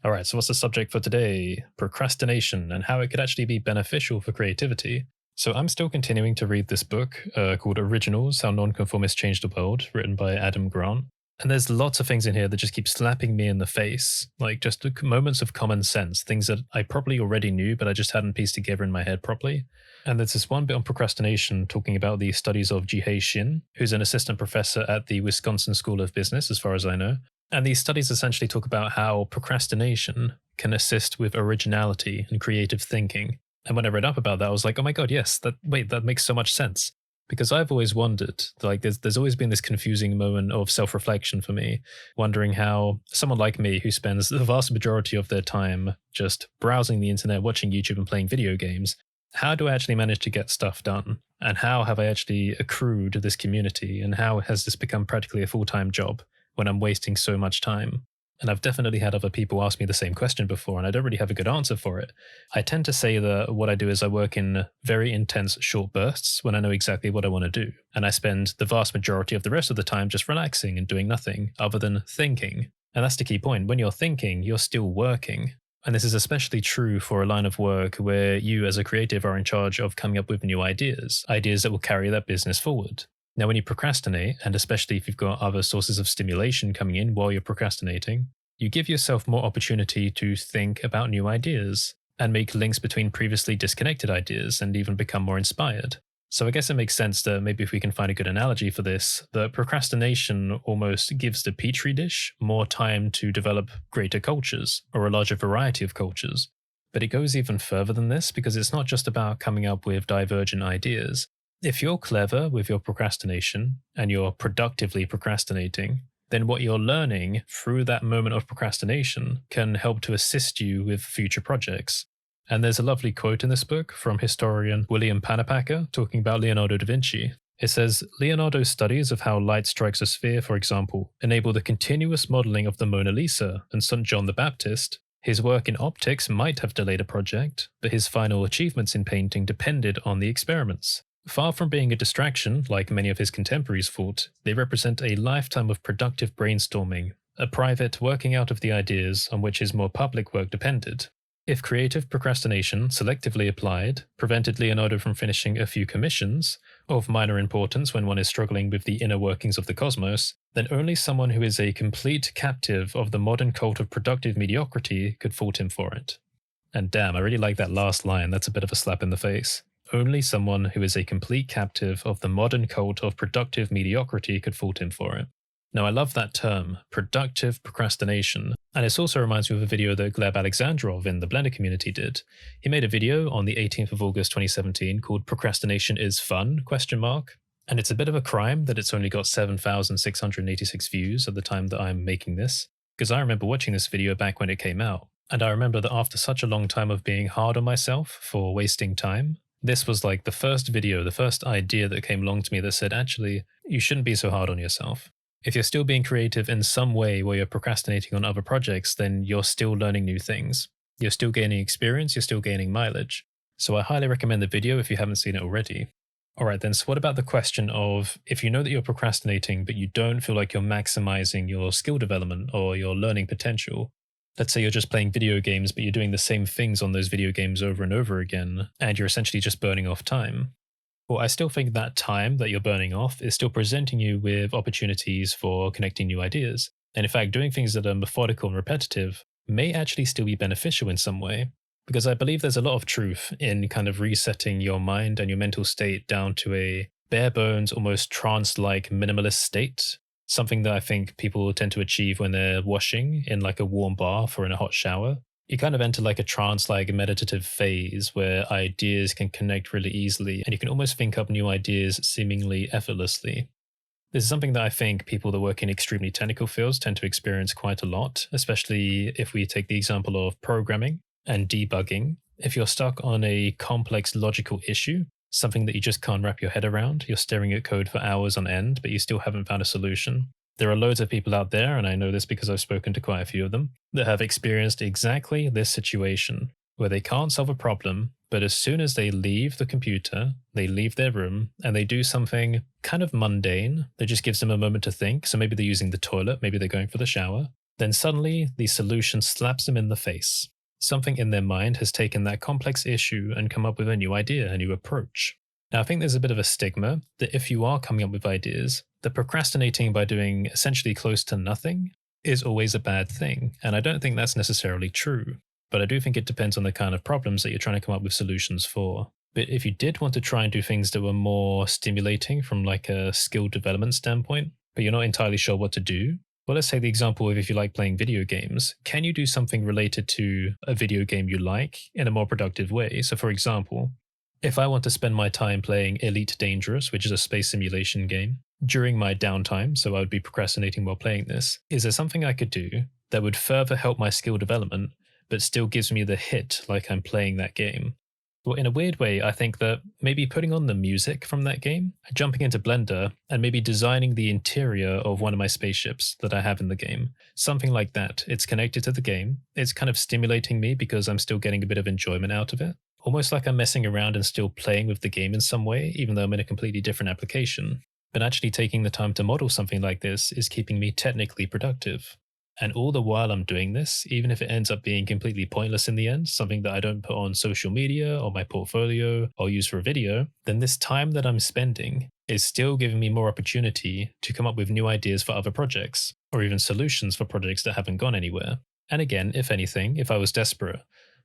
All right, so what's the subject for today? Procrastination and how it could actually be beneficial for creativity. So I'm still continuing to read this book called Originals: How Nonconformists Changed the World, written by Adam Grant. And there's lots of things in here that just keep slapping me in the face, like just moments of common sense, things that I probably already knew, but I just hadn't pieced together in my head properly. And there's this one bit on procrastination talking about the studies of Jihei Shin, who's an assistant professor at the Wisconsin School of Business, as far as I know. And these studies essentially talk about how procrastination can assist with originality and creative thinking. And when I read up about that, I was like, oh my God, yes, that makes so much sense. Because I've always wondered, like, there's always been this confusing moment of self-reflection for me, wondering how someone like me who spends the vast majority of their time just browsing the internet, watching YouTube and playing video games, how do I actually manage to get stuff done? And how have I actually accrued this community? And how has this become practically a full-time job when I'm wasting so much time? And I've definitely had other people ask me the same question before, and I don't really have a good answer for it. I tend to say that what I do is I work in very intense short bursts when I know exactly what I want to do. And I spend the vast majority of the rest of the time just relaxing and doing nothing other than thinking. And that's the key point. When you're thinking, you're still working. And this is especially true for a line of work where you as a creative are in charge of coming up with new ideas that will carry that business forward. Now, when you procrastinate, and especially if you've got other sources of stimulation coming in while you're procrastinating, you give yourself more opportunity to think about new ideas and make links between previously disconnected ideas and even become more inspired. So I guess it makes sense that maybe if we can find a good analogy for this, that procrastination almost gives the petri dish more time to develop greater cultures or a larger variety of cultures. But it goes even further than this because it's not just about coming up with divergent ideas. If you're clever with your procrastination and you're productively procrastinating, then what you're learning through that moment of procrastination can help to assist you with future projects. And there's a lovely quote in this book from historian William Panapacker talking about Leonardo da Vinci. It says, Leonardo's studies of how light strikes a sphere, for example, enable the continuous modeling of the Mona Lisa and St. John the Baptist. His work in optics might have delayed a project, but his final achievements in painting depended on the experiments. Far from being a distraction, like many of his contemporaries thought, they represent a lifetime of productive brainstorming, a private working out of the ideas on which his more public work depended. If creative procrastination, selectively applied, prevented Leonardo from finishing a few commissions, of minor importance when one is struggling with the inner workings of the cosmos, then only someone who is a complete captive of the modern cult of productive mediocrity could fault him for it. And damn, I really like that last line, that's a bit of a slap in the face. Only someone who is a complete captive of the modern cult of productive mediocrity could fault him for it. Now, I love that term, productive procrastination, and it also reminds me of a video that Gleb Alexandrov in the Blender community did. He made a video on the 18th of August 2017 called Procrastination is Fun? And it's a bit of a crime that it's only got 7,686 views at the time that I'm making this, because I remember watching this video back when it came out, and I remember that after such a long time of being hard on myself for wasting time, this was like the first video, the first idea that came along to me that said, actually, you shouldn't be so hard on yourself. If you're still being creative in some way where you're procrastinating on other projects, then you're still learning new things. You're still gaining experience, you're still gaining mileage. So I highly recommend the video if you haven't seen it already. Alright then, so what about the question of, if you know that you're procrastinating but you don't feel like you're maximizing your skill development or your learning potential? Let's say you're just playing video games, but you're doing the same things on those video games over and over again, and you're essentially just burning off time. Well, I still think that time that you're burning off is still presenting you with opportunities for connecting new ideas. And in fact, doing things that are methodical and repetitive may actually still be beneficial in some way. Because I believe there's a lot of truth in kind of resetting your mind and your mental state down to a bare bones, almost trance-like minimalist state. Something that I think people tend to achieve when they're washing in like a warm bath or in a hot shower. You kind of enter like a trance-like meditative phase where ideas can connect really easily and you can almost think up new ideas seemingly effortlessly. This is something that I think people that work in extremely technical fields tend to experience quite a lot, especially if we take the example of programming and debugging. If you're stuck on a complex logical issue, something that you just can't wrap your head around, you're staring at code for hours on end, but you still haven't found a solution. There are loads of people out there, and I know this because I've spoken to quite a few of them, that have experienced exactly this situation, where they can't solve a problem, but as soon as they leave the computer, they leave their room, and they do something kind of mundane that just gives them a moment to think. So maybe they're using the toilet, maybe they're going for the shower, Then suddenly, the solution slaps them in the face. Something in their mind has taken that complex issue and come up with a new idea, a new approach. Now, I think there's a bit of a stigma that if you are coming up with ideas, that procrastinating by doing essentially close to nothing is always a bad thing. And I don't think that's necessarily true. But I do think it depends on the kind of problems that you're trying to come up with solutions for. But if you did want to try and do things that were more stimulating from like a skill development standpoint, but you're not entirely sure what to do, well, let's say the example of if you like playing video games, can you do something related to a video game you like in a more productive way? So for example, if I want to spend my time playing Elite Dangerous, which is a space simulation game, during my downtime, so I would be procrastinating while playing this, is there something I could do that would further help my skill development, but still gives me the hit like I'm playing that game? Well, in a weird way, I think that maybe putting on the music from that game, jumping into Blender, and maybe designing the interior of one of my spaceships that I have in the game, something like that. It's connected to the game. It's kind of stimulating me because I'm still getting a bit of enjoyment out of it. Almost like I'm messing around and still playing with the game in some way, even though I'm in a completely different application. But actually taking the time to model something like this is keeping me technically productive. And all the while I'm doing this, even if it ends up being completely pointless in the end, something that I don't put on social media or my portfolio or use for a video, then this time that I'm spending is still giving me more opportunity to come up with new ideas for other projects, or even solutions for projects that haven't gone anywhere. And again, if anything, if I was desperate,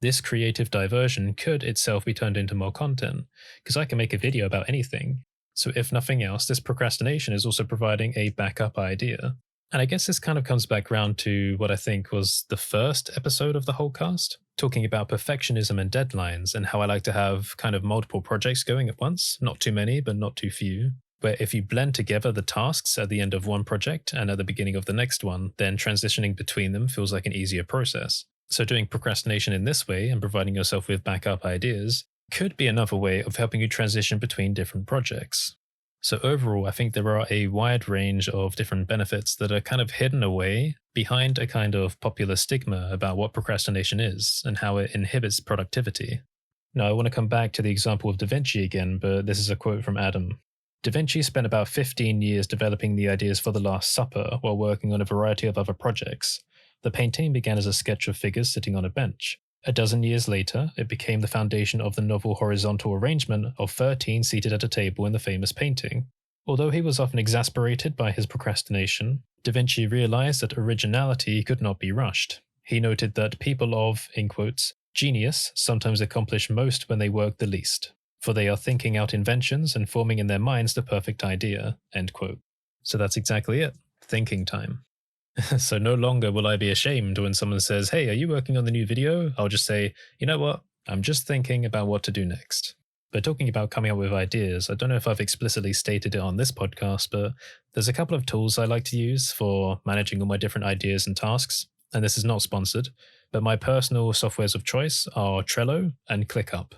this creative diversion could itself be turned into more content, because I can make a video about anything. So if nothing else, this procrastination is also providing a backup idea. And I guess this kind of comes back round to what I think was the first episode of the Holtcast, talking about perfectionism and deadlines and how I like to have kind of multiple projects going at once, not too many, but not too few, where if you blend together the tasks at the end of one project and at the beginning of the next one, then transitioning between them feels like an easier process. So doing procrastination in this way and providing yourself with backup ideas could be another way of helping you transition between different projects. So overall, I think there are a wide range of different benefits that are kind of hidden away behind a kind of popular stigma about what procrastination is and how it inhibits productivity. Now, I want to come back to the example of Da Vinci again, but this is a quote from Adam. Da Vinci spent about 15 years developing the ideas for The Last Supper while working on a variety of other projects. The painting began as a sketch of figures sitting on a bench. A dozen years later, it became the foundation of the novel horizontal arrangement of 13 seated at a table in the famous painting. Although he was often exasperated by his procrastination, Da Vinci realized that originality could not be rushed. He noted that people of, in quotes, genius sometimes accomplish most when they work the least, for they are thinking out inventions and forming in their minds the perfect idea, end quote. So that's exactly it, thinking time. So no longer will I be ashamed when someone says, "Hey, are you working on the new video?" I'll just say, "You know what? I'm just thinking about what to do next." But talking about coming up with ideas, I don't know if I've explicitly stated it on this podcast, but there's a couple of tools I like to use for managing all my different ideas and tasks. And this is not sponsored, but my personal softwares of choice are Trello and ClickUp.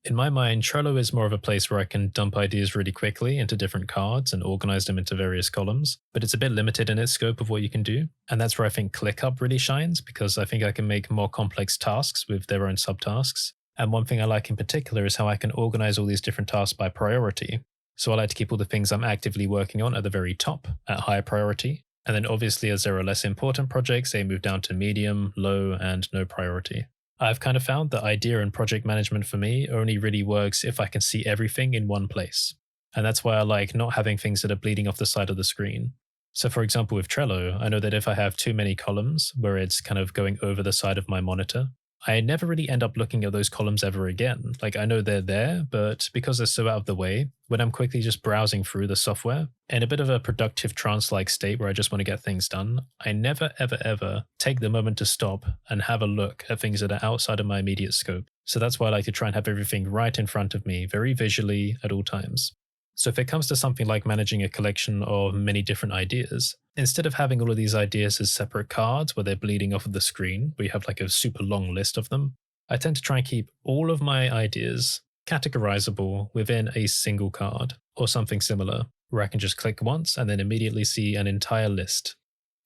In my mind, Trello is more of a place where I can dump ideas really quickly into different cards and organize them into various columns, but it's a bit limited in its scope of what you can do. And that's where I think ClickUp really shines, because I think I can make more complex tasks with their own subtasks. And one thing I like in particular is how I can organize all these different tasks by priority. So I like to keep all the things I'm actively working on at the very top, at higher priority. And then obviously as there are less important projects, they move down to medium, low, and no priority. I've kind of found that idea and project management for me only really works if I can see everything in one place. And that's why I like not having things that are bleeding off the side of the screen. So for example, with Trello, I know that if I have too many columns where it's kind of going over the side of my monitor, I never really end up looking at those columns ever again. Like I know they're there, but because they're so out of the way, when I'm quickly just browsing through the software, in a bit of a productive trance-like state where I just want to get things done, I never ever ever take the moment to stop and have a look at things that are outside of my immediate scope. So that's why I like to try and have everything right in front of me, very visually at all times. So if it comes to something like managing a collection of many different ideas, instead of having all of these ideas as separate cards where they're bleeding off of the screen, where you have like a super long list of them, I tend to try and keep all of my ideas categorizable within a single card or something similar, where I can just click once and then immediately see an entire list.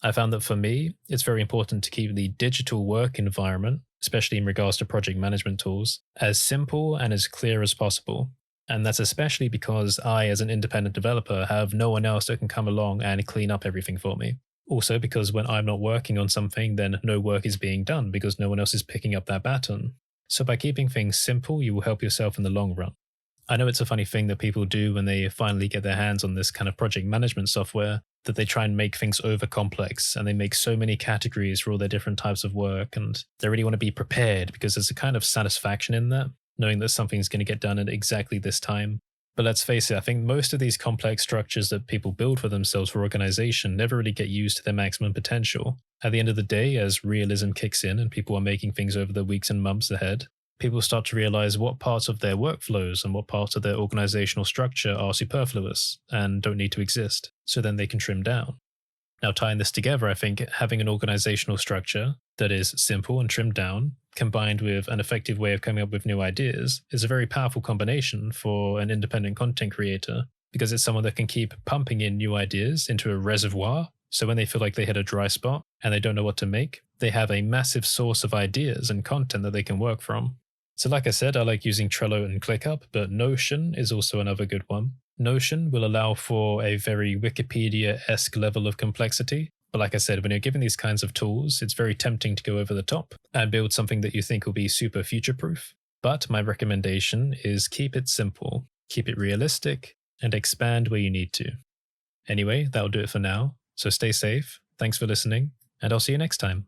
I found that for me, it's very important to keep the digital work environment, especially in regards to project management tools, as simple and as clear as possible. And that's especially because I, as an independent developer, have no one else that can come along and clean up everything for me. Also, because when I'm not working on something, then no work is being done because no one else is picking up that baton. So by keeping things simple, you will help yourself in the long run. I know it's a funny thing that people do when they finally get their hands on this kind of project management software, that they try and make things over complex and they make so many categories for all their different types of work. And they really want to be prepared because there's a kind of satisfaction in that, knowing that something's going to get done at exactly this time. But let's face it, I think most of these complex structures that people build for themselves for organization never really get used to their maximum potential. At the end of the day, as realism kicks in and people are making things over the weeks and months ahead, people start to realize what parts of their workflows and what parts of their organizational structure are superfluous and don't need to exist, so then they can trim down. Now, tying this together, I think having an organizational structure that is simple and trimmed down, combined with an effective way of coming up with new ideas, is a very powerful combination for an independent content creator, because it's someone that can keep pumping in new ideas into a reservoir. So when they feel like they hit a dry spot and they don't know what to make, they have a massive source of ideas and content that they can work from. So like I said, I like using Trello and ClickUp, but Notion is also another good one. Notion will allow for a very Wikipedia-esque level of complexity. But like I said, when you're given these kinds of tools, it's very tempting to go over the top and build something that you think will be super future-proof. But my recommendation is keep it simple, keep it realistic, and expand where you need to. Anyway, that'll do it for now. So stay safe, thanks for listening, and I'll see you next time.